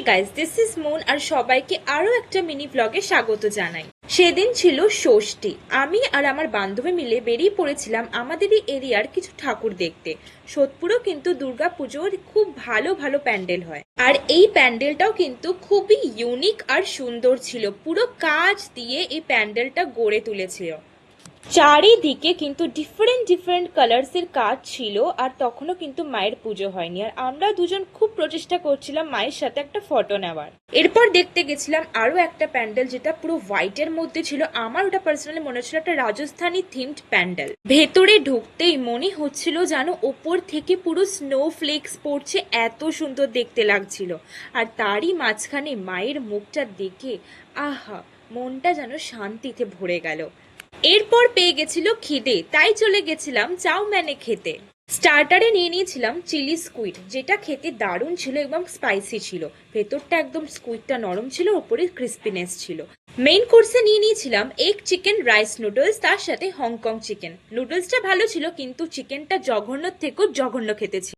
Guys, this is moon আর সবাইকে আরো একটা মিনি ব্লগে স্বাগত জানাই। সেদিন ছিল ষষ্ঠী। আমি আর আমার বান্ধবী মিলে বেরিয়ে পড়েছিলাম আমাদেরই এরিয়ার কিছু ঠাকুর দেখতে। সোদপুরেও কিন্তু দুর্গা পুজোর খুব ভালো ভালো প্যান্ডেল হয়, আর এই প্যান্ডেলটাও কিন্তু খুবই ইউনিক আর সুন্দর ছিল। পুরো কাঁচ দিয়ে এই প্যান্ডেলটা গড়ে তুলেছিল। চারিদিকে কিন্তু ডিফারেন্ট ডিফারেন্ট কালার্সের কাজ ছিল, আর তখনও কিন্তু মায়ের পুজো হয়নি। আর আমরা দুজন খুব প্রচেষ্টা করছিলাম মায়ের সাথে একটা ফটো নেওয়ার। এরপর দেখতে গেছিলাম আরো একটা প্যান্ডেল, যেটা পুরো হোয়াইটের মধ্যে ছিল। আমার ওটা পার্সোনালি মনে হচ্ছিল একটা রাজস্থানী থিমড প্যান্ডেল। ভেতরে ঢুকতেই মনে হচ্ছিল যেন ওপর থেকে পুরো স্নো ফ্লেক্স পড়ছে, এত সুন্দর দেখতে লাগছিল। আর তারই মাঝখানে মায়ের মুখটা দেখে আহা, মনটা যেন শান্তিতে ভরে গেল। এরপর পেয়ে গেছিল খিদে, তাই চলে গেছিলাম চাউম্যানে খেতে। স্টার্টারে নিয়ে নিয়েছিলাম চিলি স্কুইড, যেটা খেতে দারুণ ছিল এবং স্পাইসি ছিল। ভেতরটা একদম স্কুইডটা নরম ছিল, উপরে ক্রিস্পিনেস ছিল। মেইন কোর্সে নিয়ে নিয়েছিলাম এগ চিকেন রাইস নুডলস, তার সাথে হংকং চিকেন। নুডলসটা ভালো ছিল, কিন্তু চিকেনটা জঘন্য থেকেও জঘন্য খেতে ছিল।